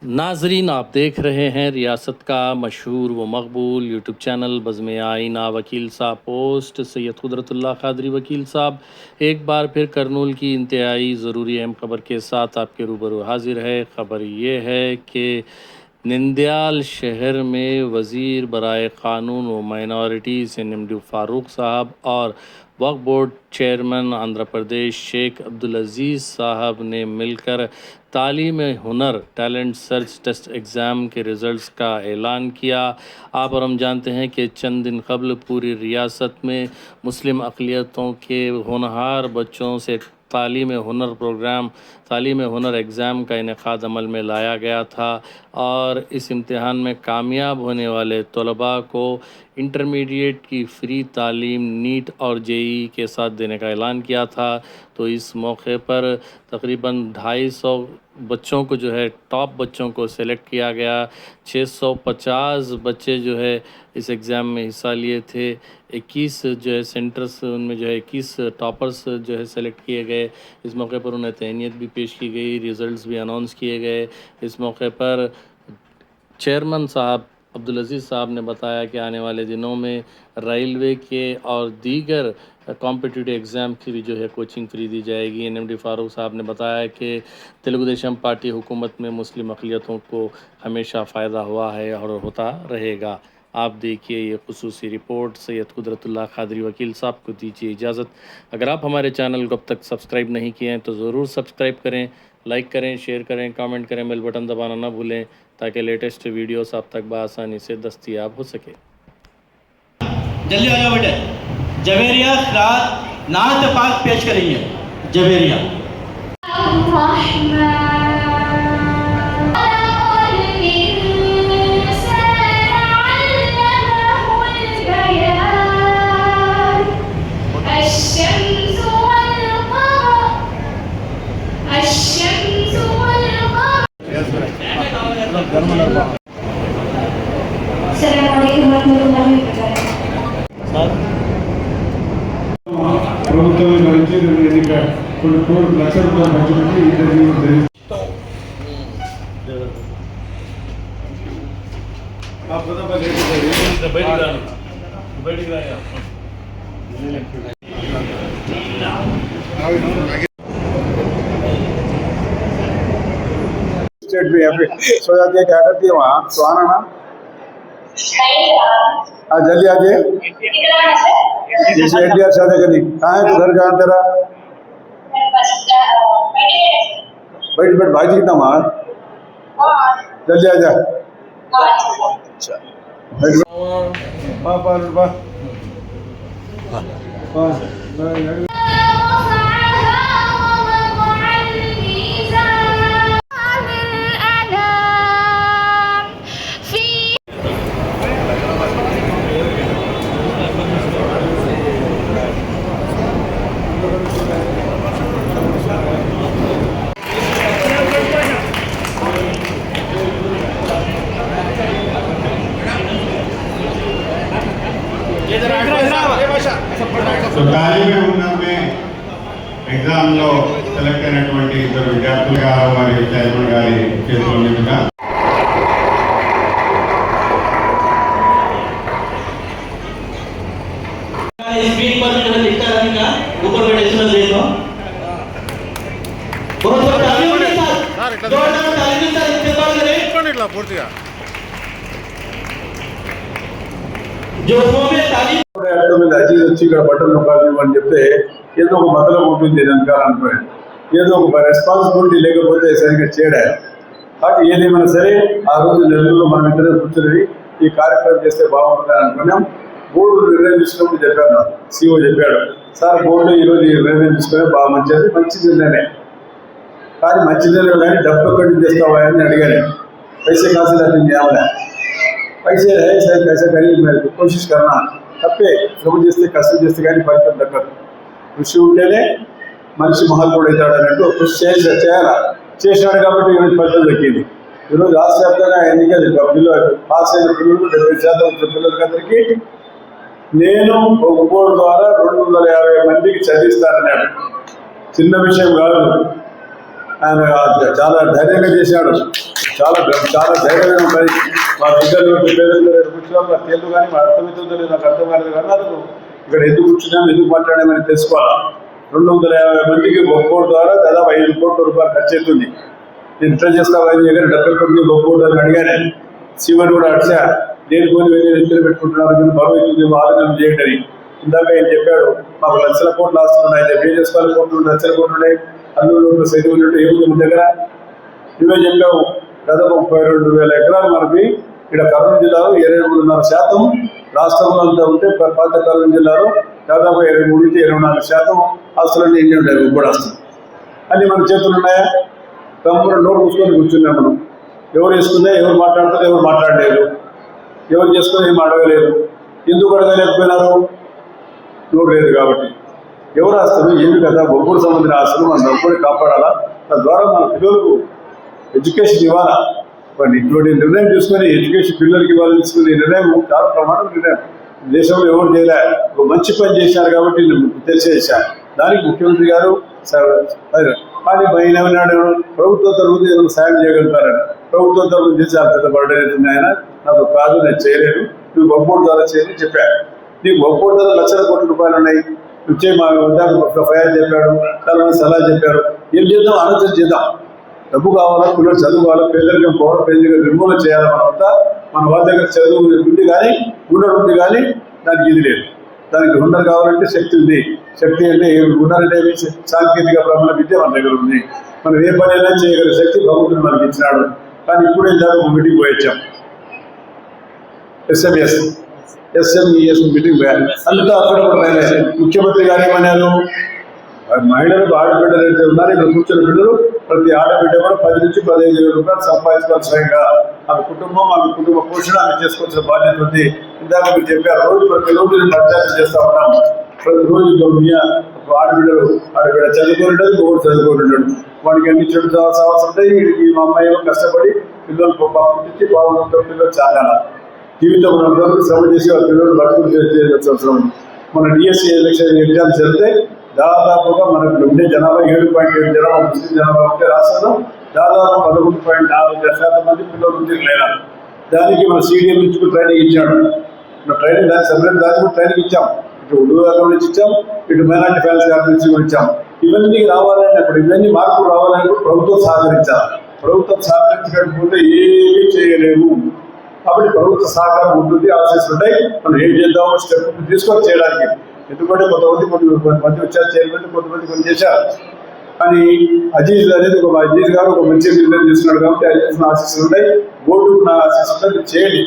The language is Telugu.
नाजरीन, आप देख रहे हैं रियासत का मशहूर व मकबूल यूट्यूब चैनल बज़्म आईना। वकील साहब पोस्ट सैयद कुदरतुल्लाह कादरी वकील साहब एक बार फिर करनूल की इंतहाई ज़रूरी अहम खबर के साथ आपके रूबरू हाजिर है। ख़बर ये है कि नंदयाल शहर में वज़ीर बराए क़ानून व माइनॉरिटीज़ NMD फ़ारूक साहब और वक्फ बोर्ड चेयरमैन आंध्र प्रदेश शेख अब्दुल अज़ीज़ साहब ने मिलकर तालीम हुनर टैलेंट सर्च टेस्ट एग्ज़ाम के रिज़ल्ट्स का ऐलान किया। आप और हम जानते हैं कि चंद दिन कबल पूरी रियासत में मुस्लिम अक़लियतों के होनहार बच्चों से तालीम हुनर एग्ज़ाम का इनेकाद अमल में लाया गया था और इस इम्तिहान में कामयाब होने वाले तलबा को इंटरमीडिएट की फ़्री तालीम नीट और JEE के साथ देने का ऐलान किया था। तो इस मौके पर तकरीबन 250 बच्चों को जो है टॉप बच्चों को सेलेक्ट किया गया। 650 बच्चे जो है इस एग्ज़ाम में हिस्सा लिए थे। 21 जो है सेंटर्स, उनमें जो है 21 टॉपर्स जो है सेलेक्ट किए गए। इस मौके पर उन्हें तहनीत भी पेश की गई, रिज़ल्ट्स भी अनाउंस किए गए। इस मौके पर चेयरमैन साहब अब्दुल अज़ीज़ साहब ने बताया कि आने वाले दिनों में रेलवे के और दीगर कॉम्पिटिटिव एग्ज़ाम की भी जो है कोचिंग फ्री दी जाएगी। NMD फ़ारूक साहब ने बताया कि तेलुगु देशम पार्टी हुकूमत में मुस्लिम अक़लियतों को हमेशा फ़ायदा हुआ है और होता रहेगा। आप देखिए ये खुसूसी रिपोर्ट। सैयद कुदरतुल्लाह कादरी वकील साहब को दीजिए इजाज़त। अगर आप हमारे चैनल को अब तक सब्सक्राइब नहीं किए हैं तो ज़रूर सब्सक्राइब करें, लाइक करें, शेयर करें, कमेंट करें, बेल बटन दबाना ना भूलें ताकि लेटेस्ट वीडियोस आप तक बआसानी से दस्तयाब हो सके। जल्दी आ जाओ बेटे। जवेरिया नात पाक पेश करेंगे। जवेरिया ప్రభుత్వం నుంచి ఎన్నిక కొన్ని కోట్ల లక్షల రూపాయలు ఖర్చు పెట్టి ఇంటర్వ్యూ स्टेट भी है सो जाती है। क्या करती है वहाँ तो आना ना। हाँ जल्दी आ जाइए। जैसे NTR शादी करनी कहाँ है तो घर कहाँ तेरा। बैठ बैठ भाई जी कितना मार जल्दी आ जा। तो तालीम हुनर में एग्जाम లో సెలెక్ట్ అయినటువంటి ఇద్దరు విద్యార్థులుగా వారి చైర్మన్ గారి చేతుల మీదుగా स्क्रीन पर जो लिखा रहेगा ऊपर में डेसिमल देखो। बहुत तालियों के साथ जोरदार तालियों के साथ इस्तेमाल करें। ఇట్లా పూర్తిగా जो में तालीम అజీజ్ వచ్చి ఇక్కడ బట్టలు నొక్కాలి అని చెప్తే ఏదో ఒక మతలం ఉంటుంది వెనకాల అనుకోండి, ఏదో ఒక రెస్పాన్సిబిలిటీ లేకపోతే సరిగ్గా చేయడా. కాబట్టి ఏదేమైనా సరే ఆ రోజు నెల్లూరులో మనం ఇద్దరు కూర్చొని ఈ కార్యక్రమం చేస్తే బాగుంటుందని అనుకున్నాం. బోర్డు నిర్ణయం తీసుకున్నప్పుడు చెప్పారు, నాకు CEO చెప్పాడు, సార్ బోర్డు ఈరోజు నిర్ణయం తీసుకునే బాగా మంచి నిర్ణయమే, కానీ మంచి నిర్ణయం కానీ డబ్బు ఎక్కడి చేస్తావా అని అడిగాను. पैसे कहाँ से लाते हैं आमला पैसे है सही पैसा करी मैं कोशिश करना తప్పే శ్రమ చేస్తే కష్టం చేస్తే కానీ ఫలితం దక్కదు. కృషి ఉంటేనే మనిషి మహాత్ముడు అవుతాడు అన్నట్టు కృషి చేయాలా. చేసినాడు కాబట్టి ఈరోజు ఫలితం దక్కింది. ఈరోజు రాష్ట్ర వ్యాప్తంగా ఎన్నికలు పిల్లలు పాస్ అయిన పిల్లలు 70% పిల్లలకందరికీ నేను ఒక బోర్డు ద్వారా 250 మందికి చదివిస్తానన్నాడు. చిన్న విషయం కాదు, ఆయన చాలా ధైర్యంగా చేశాడు. చాలా చాలా ధైర్యంగా ఉంటాయి. మా దగ్గర పేదలు కూర్చున్నాం, నాకు తెలుగు కానీ మా అర్థమవుతుందో లేదు, నాకు అర్థం కాలేదు కానీ నాకు ఇక్కడ ఎందుకు కూర్చున్నాం, ఎందుకు మాట్లాడామని తెలుసుకోవాలా. 250 మందికి ఒక కోటి ద్వారా దాదాపు 5 కోట్ల రూపాయలు ఖర్చు అవుతుంది. నేను ఇట్లా చేస్తాను, 5 దగ్గర 70 కోట్లు ఒక కోటి అని అడిగాను. శివన్ కూడా అడిచా, దేనికొని వెళ్ళి ఎత్తులు పెట్టుకుంటున్నారు, మీరు భగవద్గీత ఆలోచన చేయండి అని. ఇందాక ఆయన చెప్పాడు, మాకు లక్షల కోట్లు ఆస్తున్నాయి, ఏం చేసుకోవాలి, కోట్లు లక్షల కోట్లు ఉన్నాయి, అల్లు సైదులు ఏముంది మన దగ్గర. నువ్వే చెప్పావు, దాదాపు 32,000 ఎకరాలు మనకి ఇక్కడ కర్నూలు జిల్లాలో 23.5% రాష్ట్రంలో అంతా ఉంటే పాత కర్నూలు జిల్లాలో దాదాపు 23 నుంచి 24% ఆస్తులన్నీ ఎన్ని ఉంటాయి, కూడా ఆస్తులు అన్నీ మన చేతులు ఉన్నాయా? తమ్ముడు నోటు కూర్చొని కూర్చున్నాం మనం. ఎవరు వేసుకున్నా, ఎవరు మాట్లాడుతారో ఎవరు మాట్లాడలేదు, ఎవరు చేసుకుని ఏం అడగలేదు. ఎందుకు అడగలేకపోయినారు? నోటు లేదు కాబట్టి. ఎవరు ఆస్తులు ఏమి కదా, ఒక్కడు సంబంధించిన ఆస్తులు మనం ఒక్కడే కాపాడాలా. తద్వారా మన పిల్లలకు ఎడ్యుకేషన్ ఇవ్వాలా. మరి ఇటువంటి నిర్ణయం తీసుకొని ఎడ్యుకేషన్ పిల్లలకి ఇవ్వాలని తీసుకునే నిర్ణయం చాలా ప్రమాణం నిర్ణయం. దేశంలో ఎవరు చేయలే, ఒక మంచి పని చేశారు కాబట్టి తెలిసేసారు. దానికి ముఖ్యమంత్రి గారు కానీ ఏమన్నాడు, ప్రభుత్వం తరఫున ఏదైనా సాయం చేయగలుగుతారని. ప్రభుత్వం తరఫున చేసి ఆ పెద్ద బర్త్డే అవుతుంది, ఆయన నాకు కాదు, నేను చేయలేను, నువ్వు ఒక్కోటి ద్వారా చేయని చెప్పాడు. నీకు ఒక్కోటి ద్వారా లక్షల కోట్ల రూపాయలు ఉన్నాయి, నువ్వు చేయి. మా వద్ద ఫైర్ చెప్పాడు, చాలా మంది సలహా చెప్పారు. ఏం చేద్దాం, ఆలోచన చేద్దాం. డబ్బు కావాలా, పిల్లలు చదువు కావాలా, పేదరికం పోవడం, పేదరికం నిర్మూలన చేయాలి. మనమంతా మన వాళ్ళ దగ్గర చదువు ఉంది కానీ ఉండడం ఉంది కానీ దానికి ఇది లేదు. దానికి హున్నర్ కావాలంటే శక్తి ఉంది. శక్తి అంటే హున్నర్ అంటే సాంకేతిక ప్రమాణ విద్య మన దగ్గర ఉంది. మనం ఏ పని అయినా చేయగలిగే శక్తి భగవంతుడు మనకి ఇచ్చినాడు. కానీ ఇప్పుడే దాకా మీటింగ్ పోయొచ్చాం, SMES మీటింగ్ పోయాలి. అంతా అక్కడ ముఖ్యమంత్రి గారు ఏమన్నారు, మహిళలకు ఆడబిడ్డలు అయితే ఉన్నారు, ఇక్కడ కూర్చొని బిడ్డలు ప్రతి ఆడబిడ్డ కూడా 10 నుంచి 15,000 రూపాయలు సంపాదించుకోవాలి స్వయంగా. ఆమె కుటుంబం, ఆమె కుటుంబ పోషణ ఆమె చేసుకోవాల్సిన బాధ్యత ఉంది. ఇందాక మీరు చెప్పారు, ప్రతిరోజు నేను అధ్యయనం చేస్తా ఉన్నాము. ప్రతిరోజు ఆడబిడ్డ చదువుకుంటాడు, ఒకటి చదువుకుంటున్నాడు. వాడికి అన్ని చెడు అవసరం ఉంటాయి. వీడికి మా అమ్మాయి ఏమో కష్టపడి పిల్లలు పుట్టించి బాగుంటారు, పిల్లలు చాలా జీవితం శ్రమ చేసి వాళ్ళ పిల్లలు బతుకులు చేయాల్సిన అవసరం ఉంది. మన DSC ఎలక్షన్ ఎగ్జామ్స్ వెళ్తే దాదాపుగా మనకు ఉండే జనాభా 7.7 జనాభా ముస్లిం జనాభా ఉంటే రాష్ట్రంలో దాదాపు 11.4% మంది పిల్లలు లేనారు. దానికి మన CDM నుంచి ట్రైనింగ్ ఇచ్చాడు. ట్రైనింగ్ దానికి సపరేట్ దానికి కూడా ట్రైనింగ్ ఇచ్చాం. ఇటు ఉర్దూ అకౌంట్ నుంచి ఇచ్చాం, ఇటు మైనార్టీ ఫ్యాన్స్ అకౌంట్ నుంచి కూడా ఇచ్చాం. ఇవన్నీ రావాలని, అప్పుడు ఇవన్నీ మార్పులు రావాలని ప్రభుత్వం సహకరించాలి. ప్రభుత్వం సహకరించకపోతే ఏమీ చేయలేము. కాబట్టి ప్రభుత్వ సహకారం ఉంటుంది, ఆశీస్సులు ఉంటాయి. మనం ఏం చేద్దామో స్టెప్ తీసుకొని చేయడానికి. ఎందుకంటే కొంతమంది వచ్చారు చైర్మన్, కొంతమంది కొన్ని చేశారు. కానీ అజీజ్ అనేది అజీజ్ గారు ఒక మంచి నిర్ణయం తీసుకున్నాడు కాబట్టి అజీజ్ నా ఆశీస్సులు ఉంటాయి, బోర్డుకు నా ఆశీస్సులు ఉంటాయి. చేయండి.